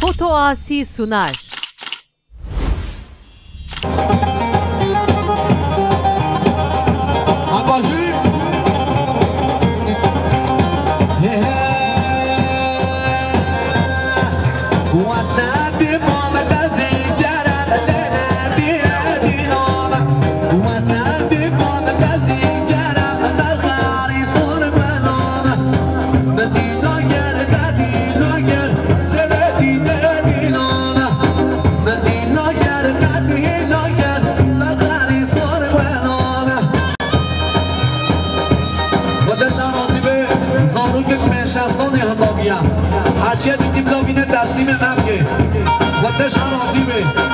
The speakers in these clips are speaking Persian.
Foto Asi sunar. حاشیه دیدیم لابینه دستیم مبگه خودش راضی به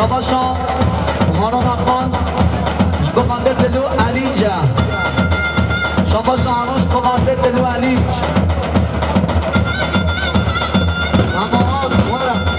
شاباشا هارون اقبال شبقانده دلو علینجا شاباشا هارون شبقانده دلو علینج همارات ورم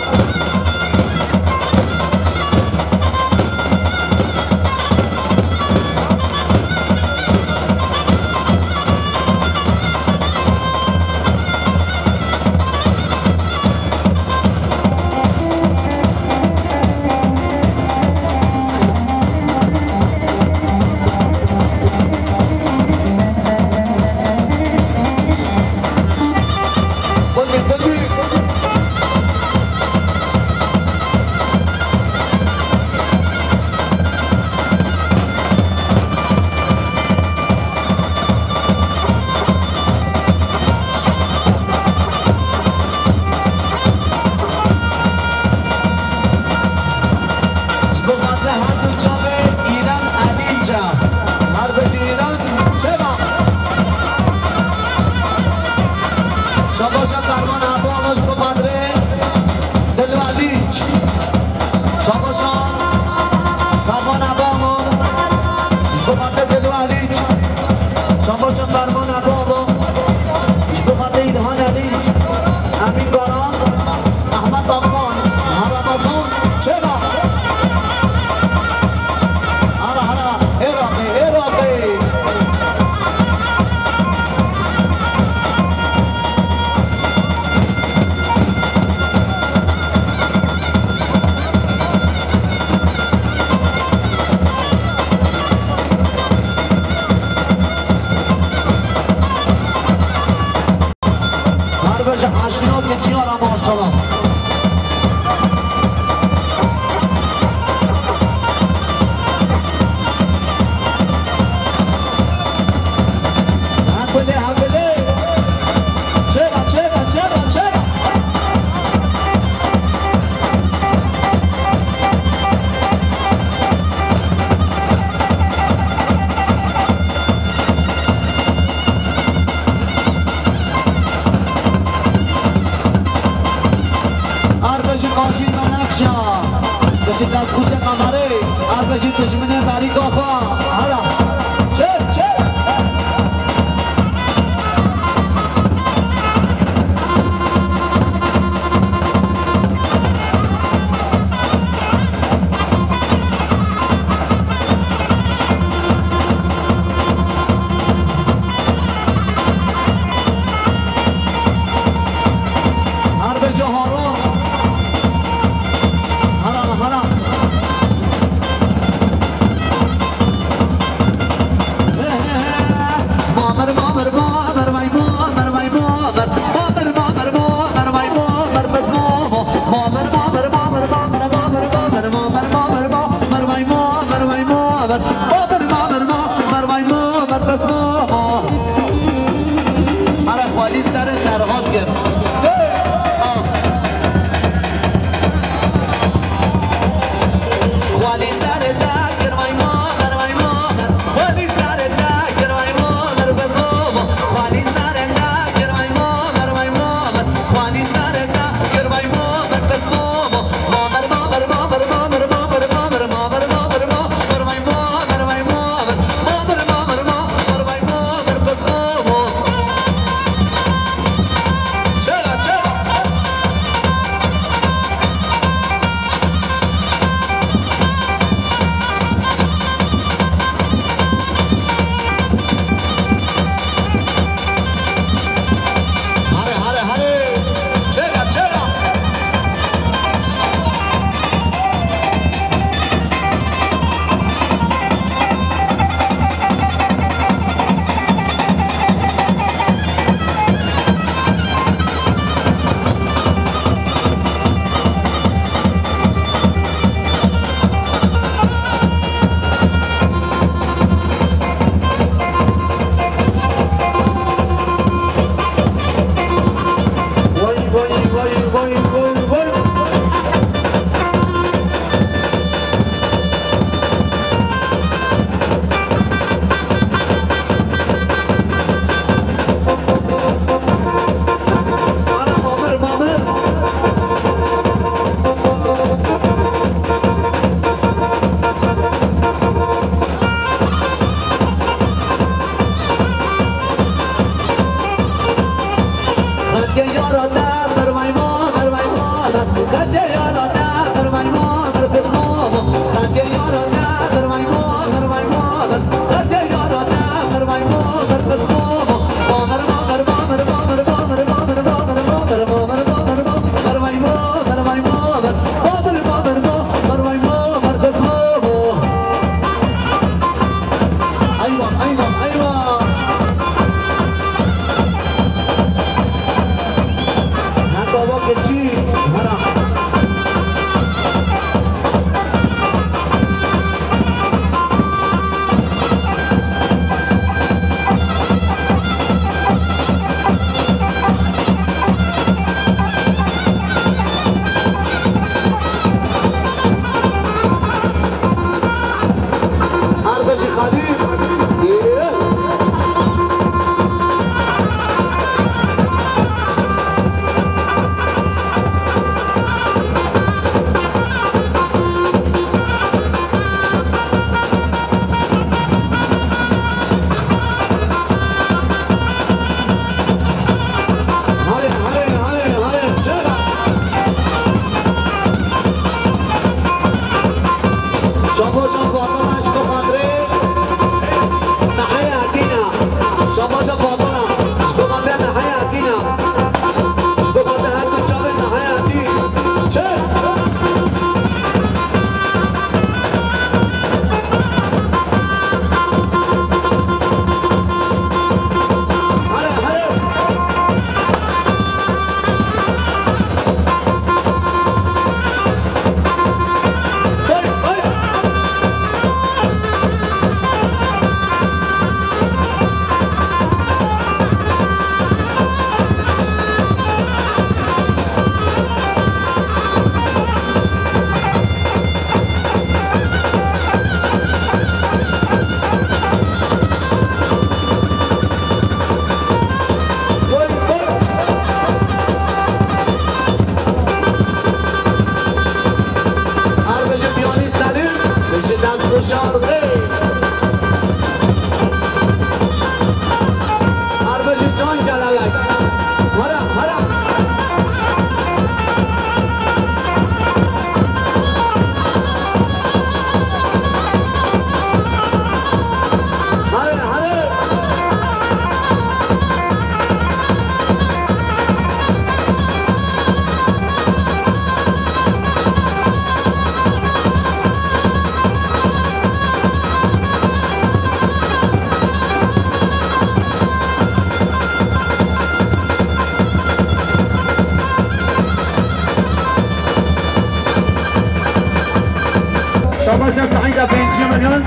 شاباشه سعید 5 میلیون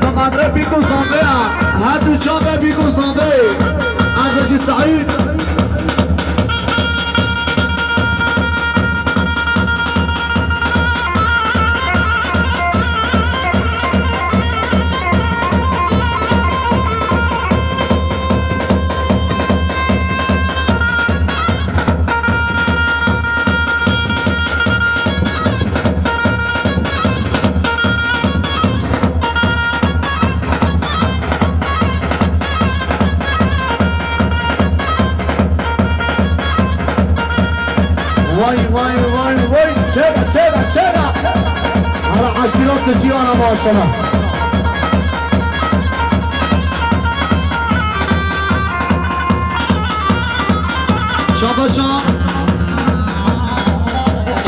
بقدر بیکو زنبه هر دو چاقه بیکو زنبه ارزش سعید وای چرا على عشرات جيانا ما شاء الله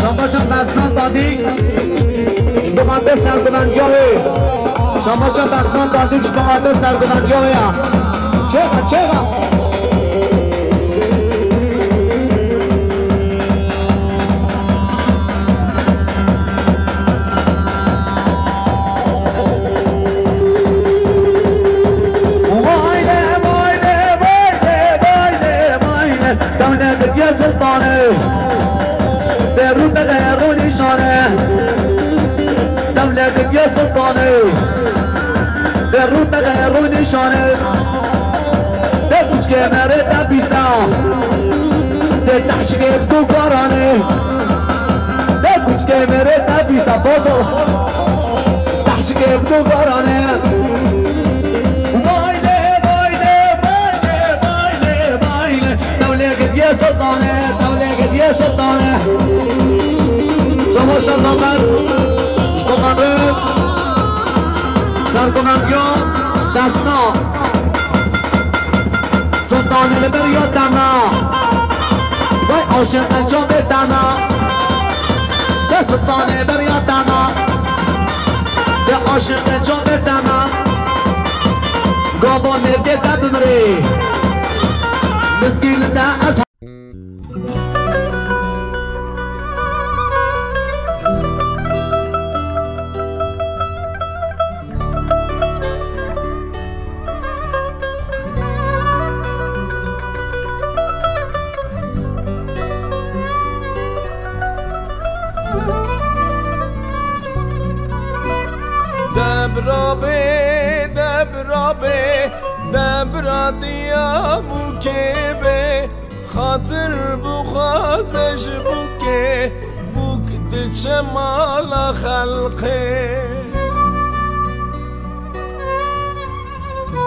شاباشا بسنان دادی بقاطع سرگمندیاوی شاباشا بسنان دادی بقاطع سرگمندیاوی چرا يا سلطاني بيروت غيروني شانه دولتك يا سلطاني بيروت غيروني شانه بوش كاميرا تبيسا تحشي بدو قراني بوش كاميرا تبيسا فوتو تحشي بدو قراني يا سلطانة دولة يا سلطانة شما شلطان شلطان سرکمندیان دسنا سلطان البریا دما وای عاشق انجام دما ده سلطان البریا دما ده عاشق انجام دما گابا مرده دبمری مسکین ده از دبرابه رابه دبر دیا مکبه خاطر بخوازش بوکه بوک دچه مال خلقه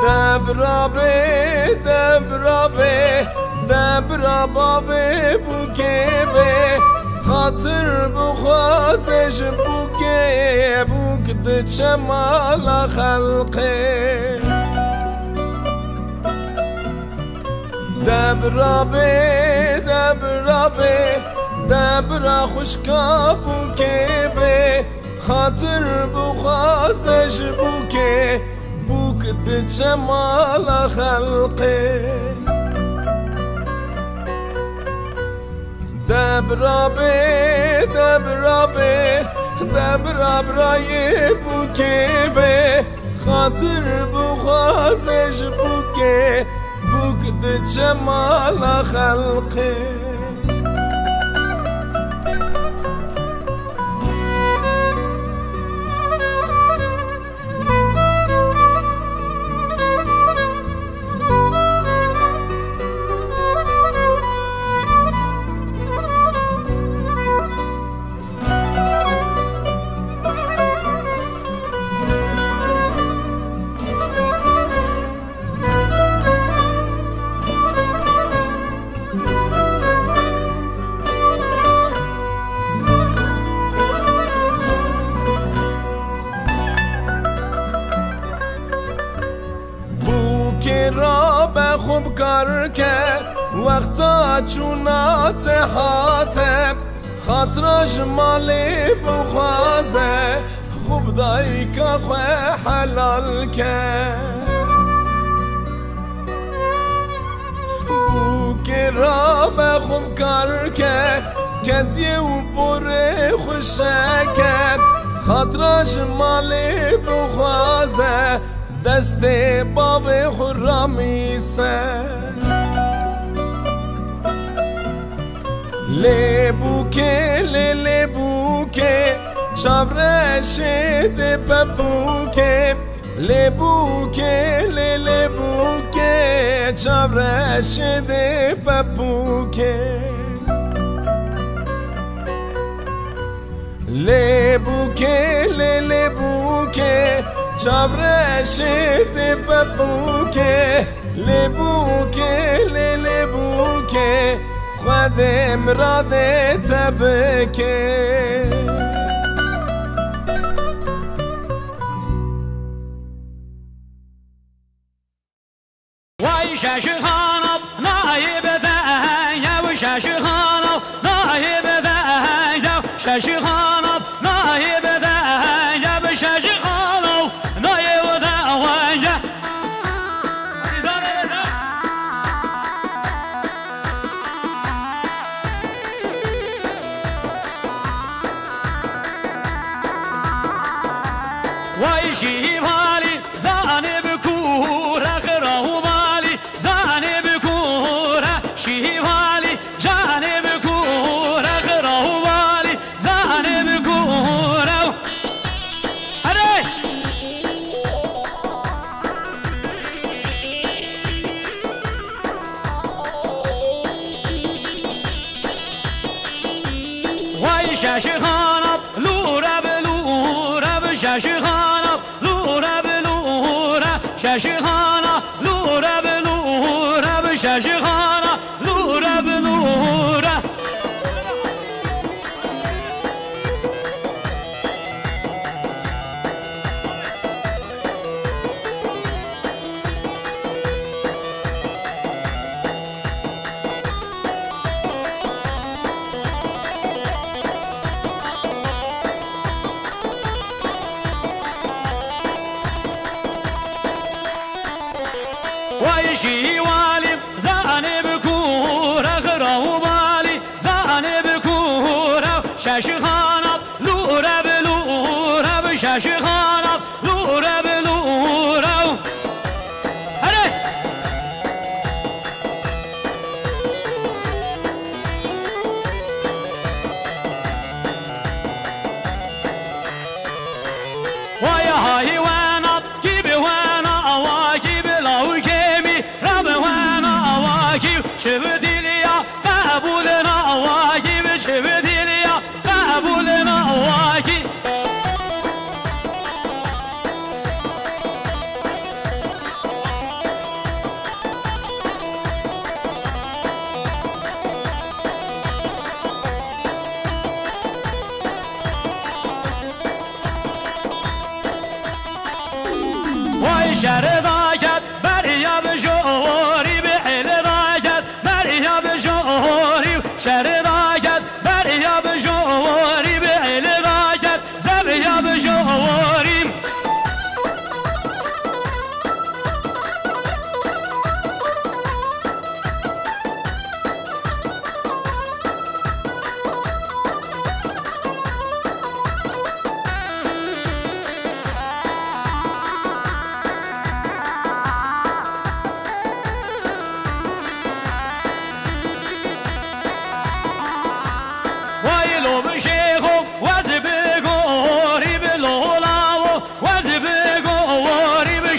دبرابه دبرابه دبرابه بوکه به خاطر بخوازش بوکه بوک دچه مال خلقه دبرابه دبرابه دبرا خوشکا بوکه به خاطر بخوازش بوکه بوک دچه مال خلقه دبرابه دبرابه دبرابرای بوکه به خاطر بخوازش بوکه بوک دچه مال خلقه خوب کار کرد وقتا چونات حاتم خاطرش مالی بخوازه خوب دایی که خواه حلال کرد بو که را به خوب کار کرد کسی او پر خوشه کرد خاطرش مالی بخوازه دست باب خرامی سر لیبوکه لیبوکه شاورشه پپوکه لیبوکه لیبوکه شاورشه پپوکه لیبوکه لیبوکه شاورشه پپوکه لیبوکه لیبوکه خودم را ده تبکه وای شش خانم نایب ده و شش خانم نایب ده شش خانم نایب ده و شش خانم نایب ده وای شیبالی زانب کور اخراه بالی زانب کور شیبالی جانب کور اخراه بالی زانب کور اره وای شش خانم لورب لورب شش خانم لورب لورب شش خانم لورب لورب شش خانم لورب لورب وای شیوالیم زانب کور اخراه بالی زانب کور شش خانم لورب لورب شش خانم لورب لورب اره وای های وانا کی به وانا شهر راجت بریا بجوری به حل راجت بریا بجوری شهر راجت بریا بجوری به حل راجت زبیا بجوری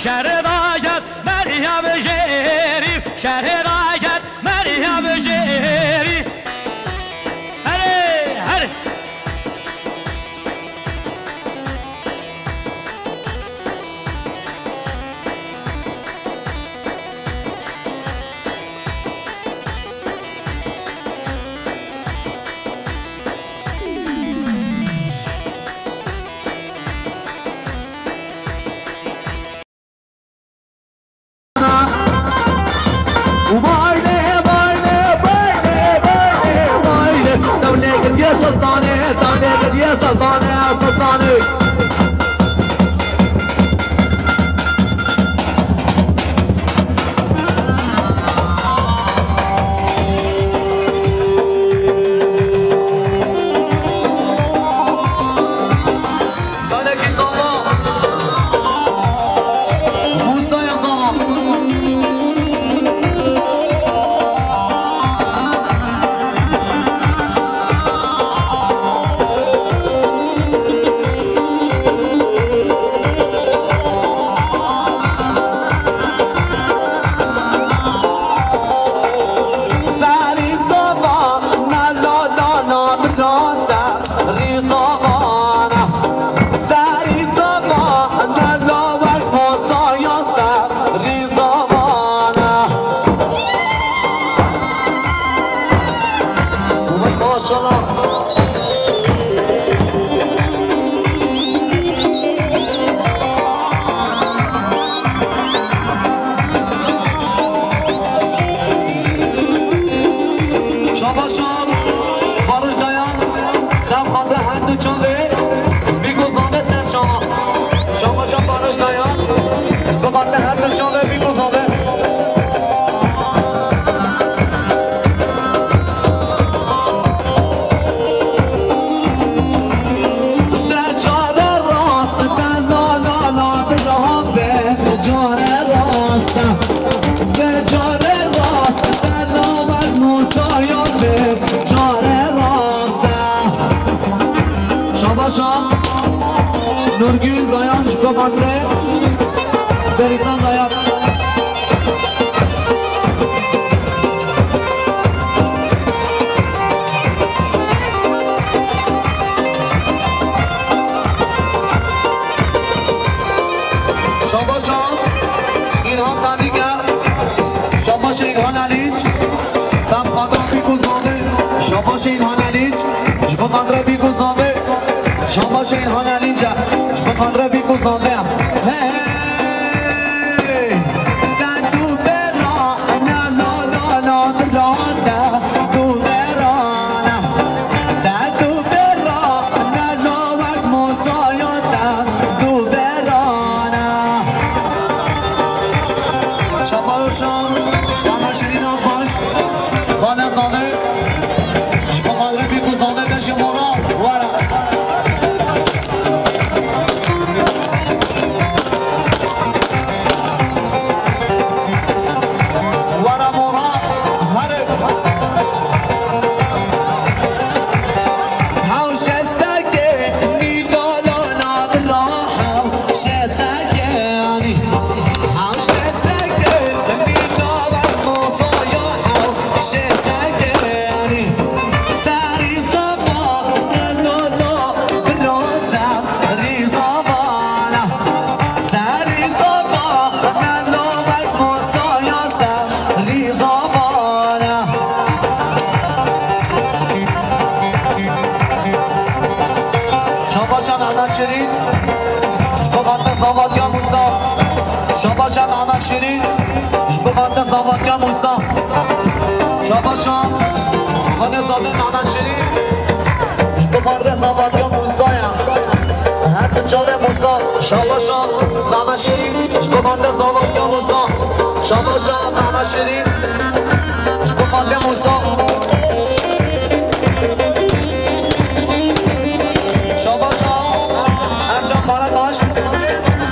شهر راجت مریا بجری شهر راجت مریا بجری هره هره سلطاني Nurgül Bayan Şüphemandre Beritan Dayak Şabaşan İlhan Tadiga Şabaş İlhan Aliç Samkadra Bikuzade Şabaş İlhan Aliç Şüphemandre Bikuzade Şabaş İlhan Aliç'e Şüphemandre Bikuzade شیرین بخاطر زاوات یا موسا شاباشا خانه زاده محمد شیرین بخاطر زاوات یا موسا هر دو چاله موسا شاباشا محمد شیرین بخاطر زاوات یا موسا شاباشا محمد شیرین بخاطر موسا شاباشا همچنان بارکاش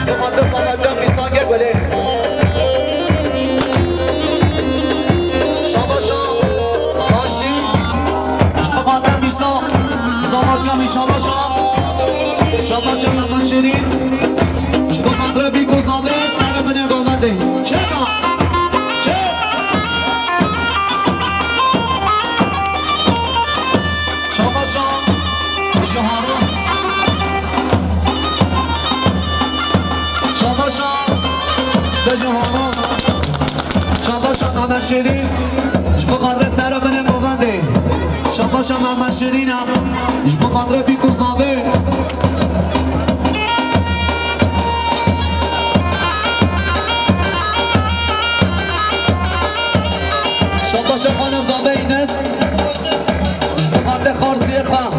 بخاطر زاوات یا میسا گر بله شاباشا محمد شیرین بخاطر بیگزاوه سر من گومده چرا چه شاباشا شهارو شاباشا بجهارو شاباشا محمد شیرین بخاطر سر من گومده شاباشا محمد شیرین بخاطر بیگزاوه شاباشا خانه زابه اینس بخاطر خارزی خواه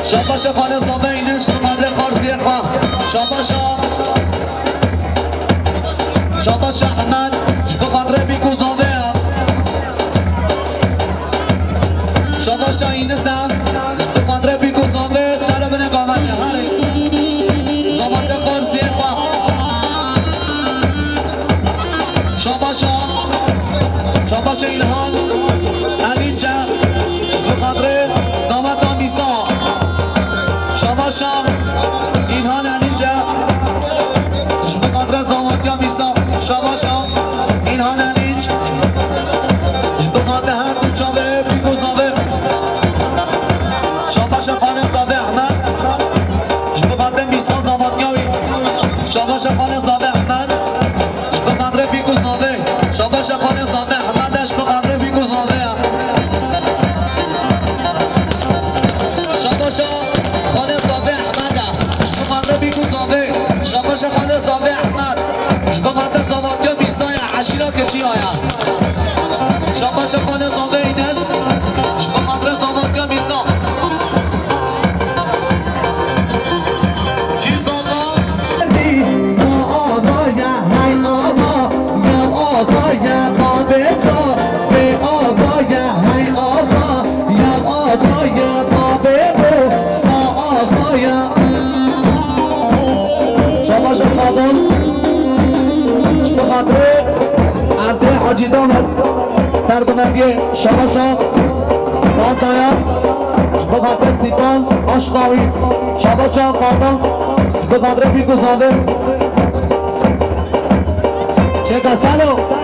شاباشا خانه زابه اینس بخاطر خارزی خواه شاباشا شاباشا احمد بخاطر بیگزاوه شاباشا اینس هم بخاطر بیگزاوه سر به نگامت هره زابط خارزی خواه شاباشا ایلهان علی جا بخاطر دامت میسا شاباشا ایلهان علی جا بخاطر زامت میسا شاباشا ایلهان علی بخاطر هر دو چاوه بیگزاوه شاباشا خانه زاوه احمد بخاطر میسا زامت یاوی شاباشا خانه زاوه احمد بخاطر بیگزاوه شاباشا خانه زاوه احمدش بخاطر بیگزاوه شاباشا خانه زاوه احمد بخاطر بیگزاوه شاباشا خانه زاوه احمد بخاطر زاوات میسای عشیرا که چی آیا شاباشا خانه زاوه اینس بخاطر زاوات میسا کی زاوا شاباشا قادم بخاطر عبد حاجی دامت سردمندی شاباشا سانتایا بخاطر سیپان آشقاوی شاباشا قادم بخاطر بیگزاوه چکا سالو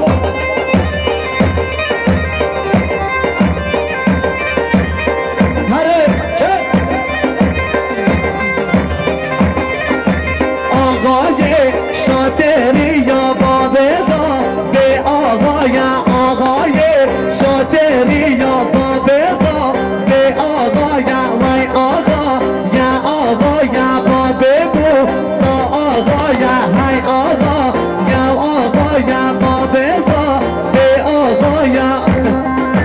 شاتری یا بابزا به آقای شاتری یا بابزا به آقای وای آقا یا بابه بو سا آقا های آقا یا بابزا به آقا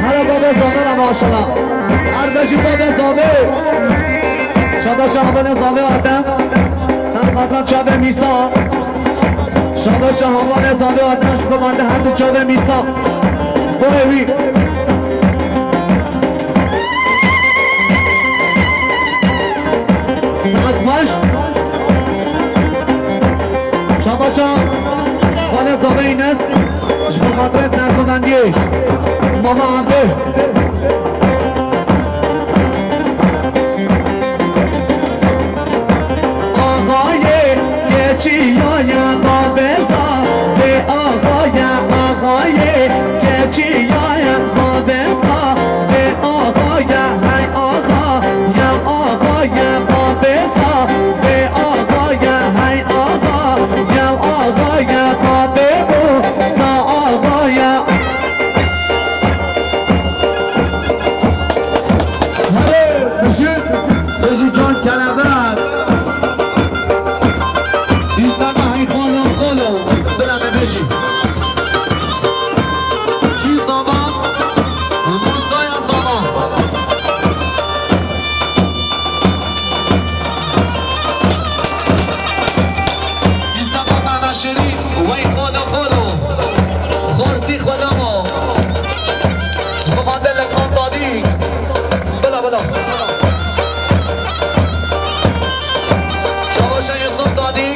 هر بابزا نرم ماشالله هر بشی بابزا به شاباشا بابزا به آدم سر خاطرم چابه میسا شاباشا همان زاوه آدمش بمانده هر دو چابه میسا بایوی ساعتماش شاباشا خانه زاوه اینست بخاطر سرکومندی ماما عبده چیایا بابزا به آقای کچیایا بابزا به آقای های آقا یا بابزا به آقای های آقا یا بابه بو سا آقای هره بشی جان کلمت بیستر مهی خانم بجی کی زمان موسای زمان بیستان نشری وی خودم خودم خورسی خودم جمعه لکمان دادی بلا بلا شباشه یوسف دادی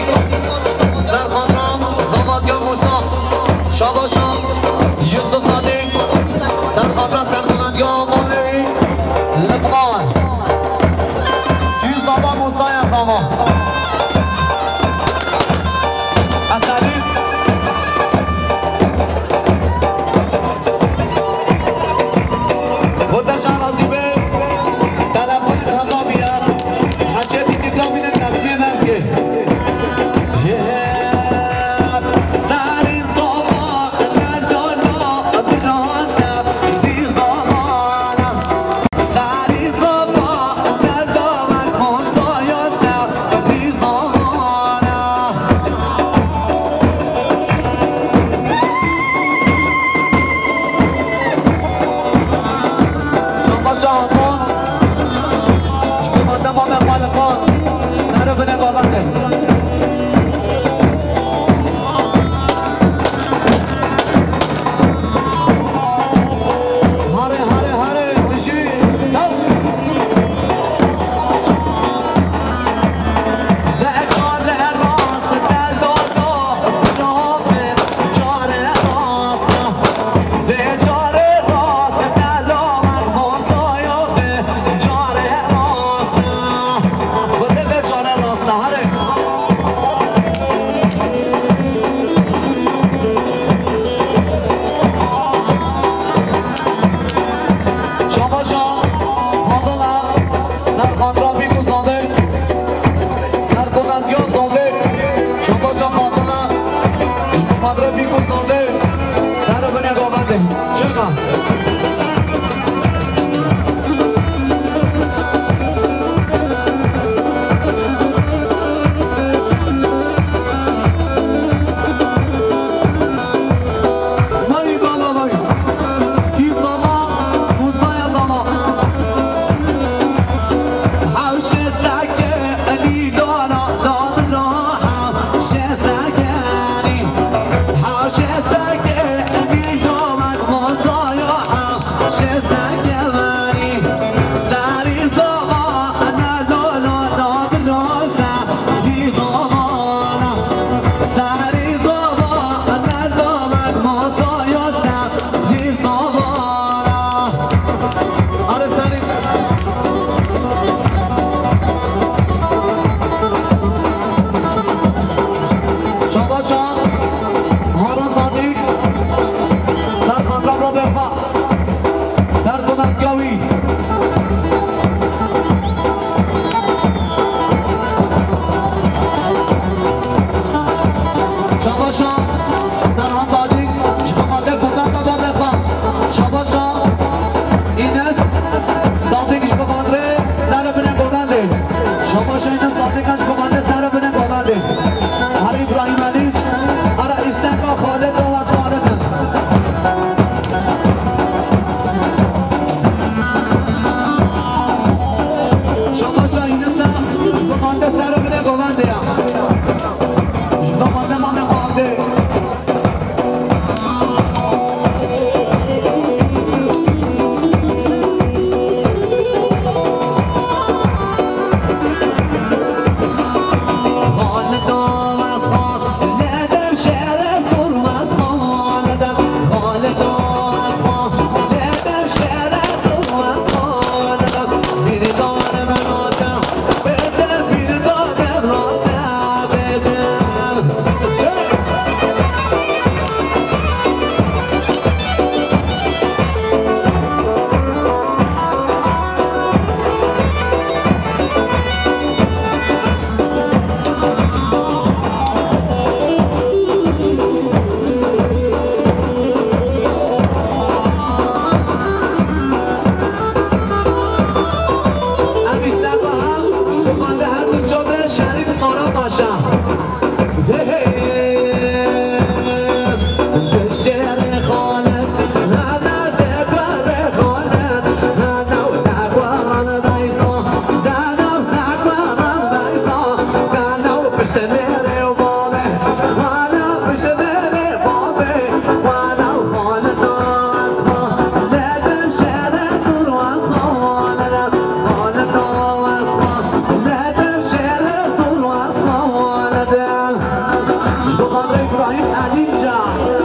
سرخان رام زمادیان موسا بخاطر ابراهیم علیم جان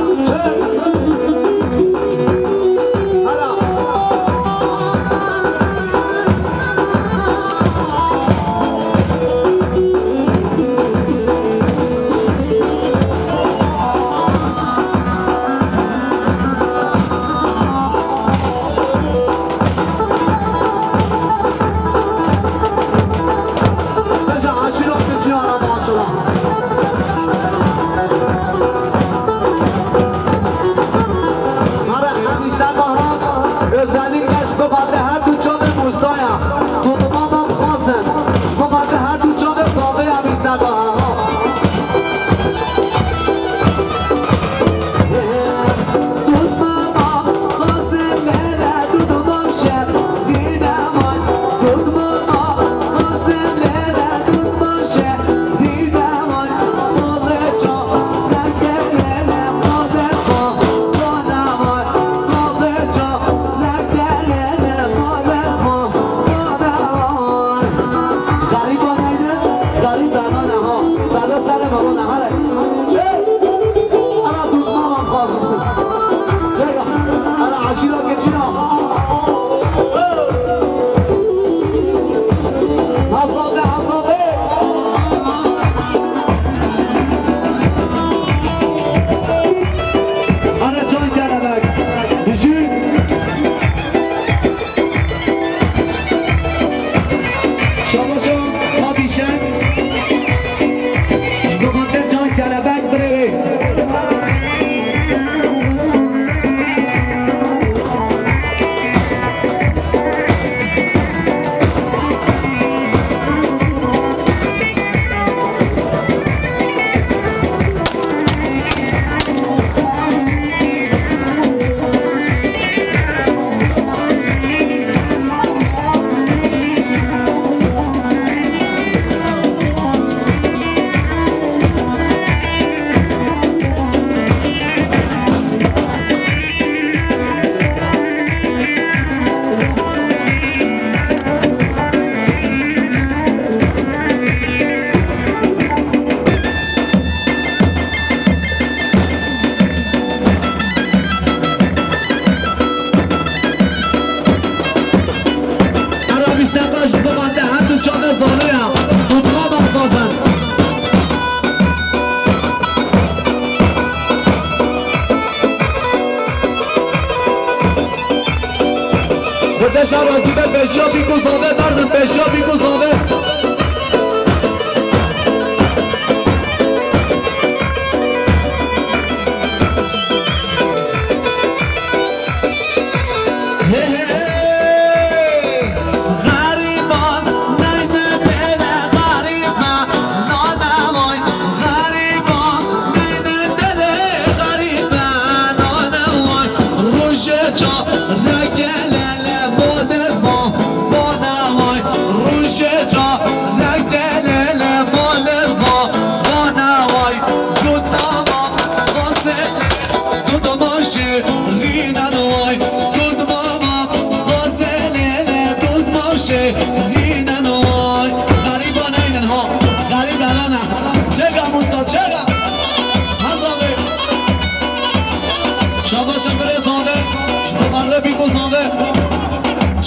شرازی به بشیا بیگذابه مردم بشیا بیگذابه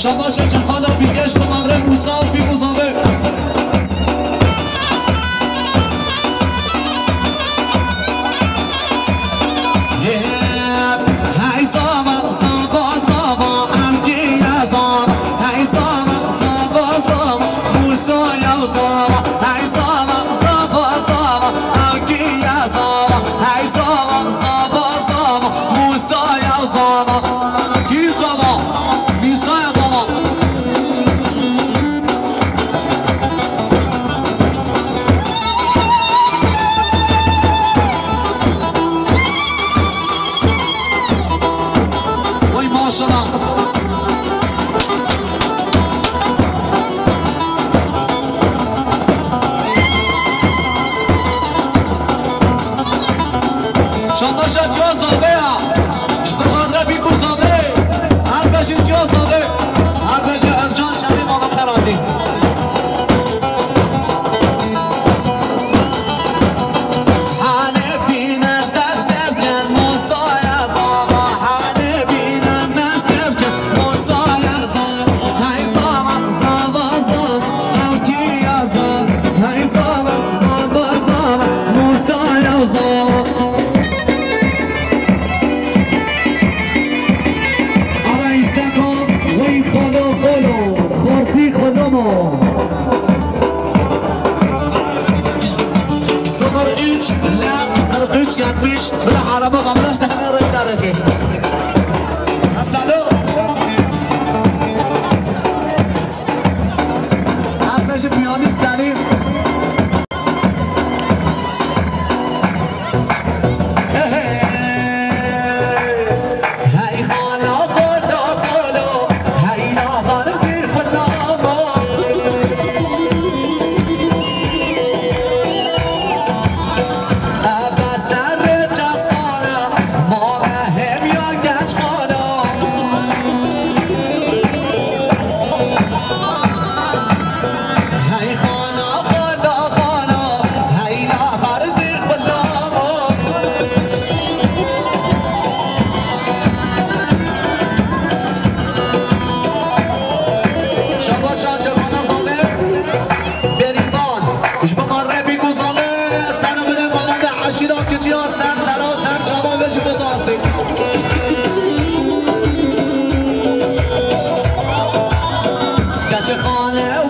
شباش جهالا بیگش به مدر موسا بیگذابه هی سابا سابا سابا امگی ازام هی سابا سابا سابا موسا یوزام هی سابا سابا سابا امگی ازام هی سابا سابا سابا موسا یوزام کی زابا میسا شماشت یا زابه اشتخان ربی کو زابه هر بشید یا زابه هر بشید از جان شمی مانا فرادی هانه 70 لا 43 70 بلا حرامه قبلش همه رو تعرفه السلام عمش پیانیست سلیم Just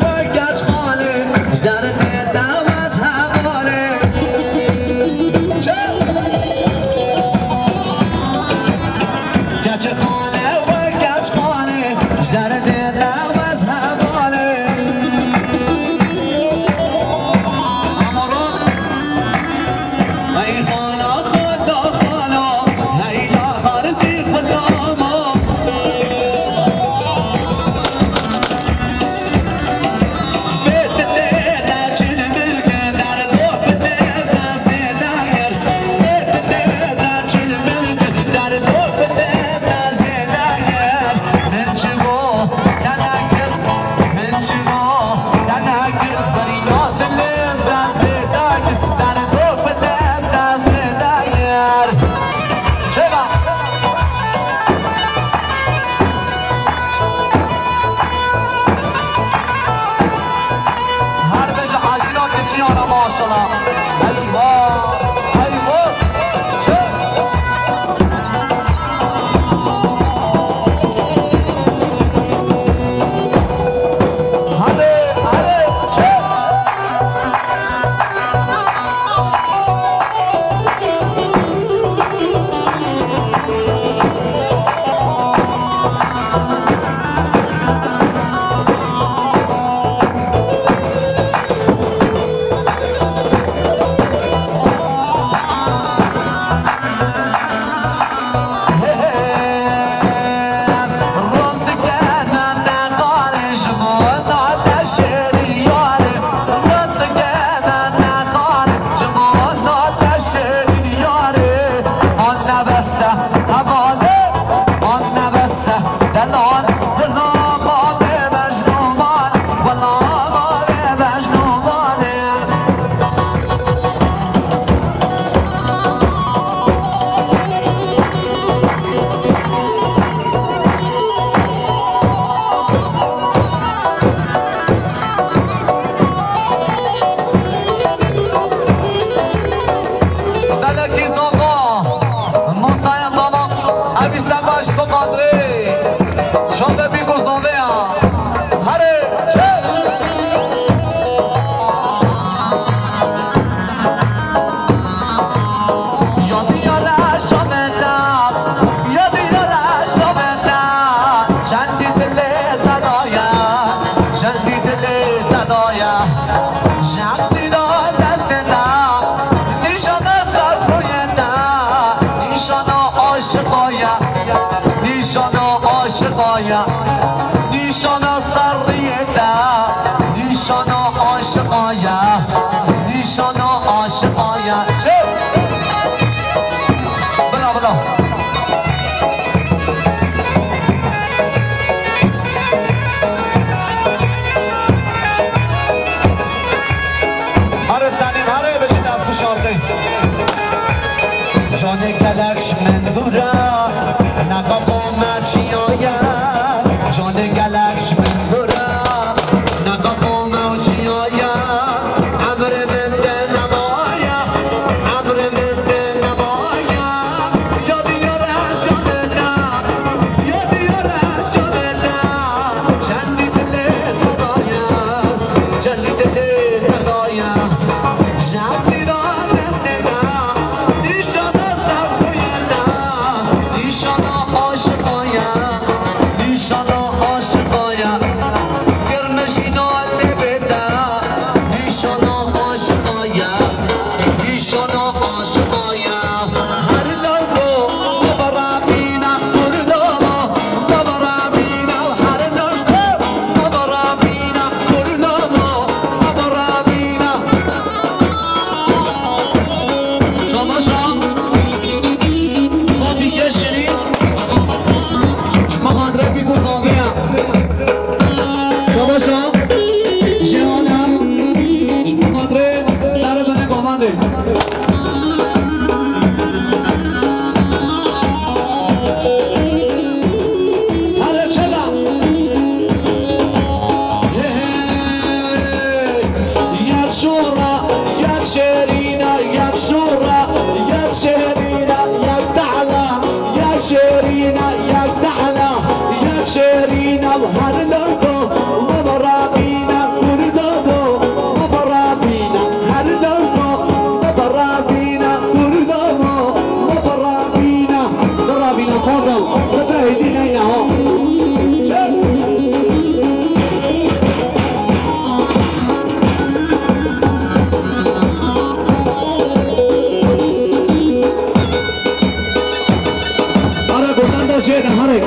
جينا هري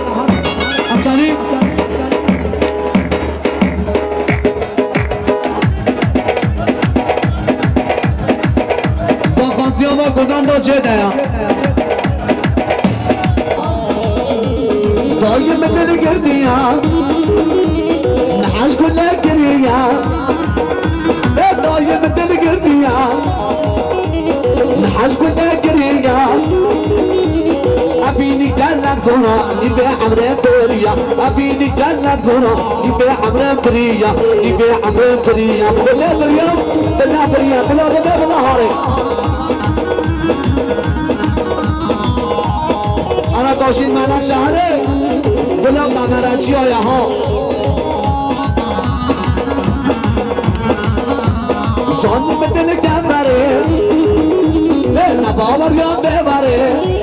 أصلي باقاسياما قدان دو جينا يا دايم دل قرديا نحاش كلها كريا دايم دل قرديا نحاش كلها كريا أبيني جنك زورا يبيع عمرين بريا أبيني جنك زورا يبيع عمرين بريا يبيع عمرين بريا بلا بريا بلا بريا بلا ربا بلا هاري أنا قاشين مالك شهري بلا قمراتي يا ها جان بدل جنبري لا باور يا ببري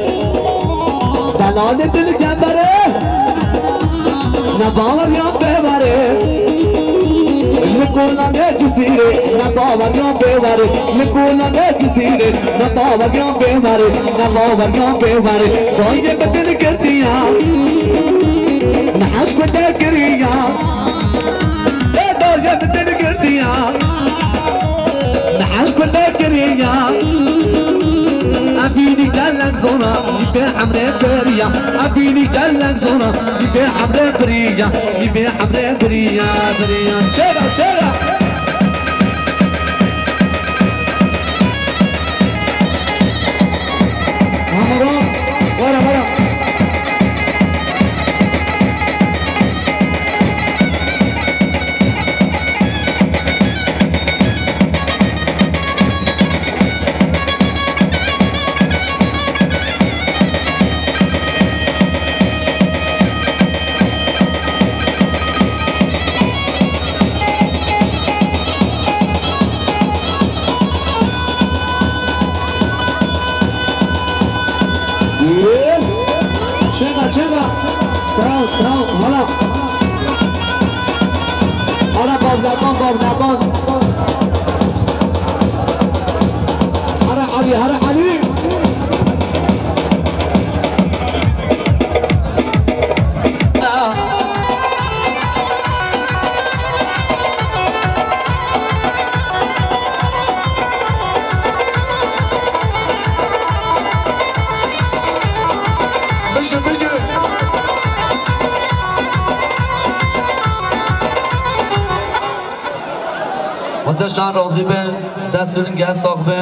دلال دل جنبره نباور يا ببره لكونا جزيره نباور يا ببره لكونا جزيره نباور يا ببره نباور يا ببره دايم بدل كرديا نحاش بدل كريا دايم بدل كرديا نحاش بدل كريا أبيني قالك زورا يبيع عمرين بريا أبيني قالك زورا يبيع عمرين بريا يبيع عمرين بريا بريا شرع شرع عمران ورا ورا شغل شغل تراو تراو هلا أنا باب نعبان هلا علي هلا علي و داشتن راضی به دستورین گست آقبه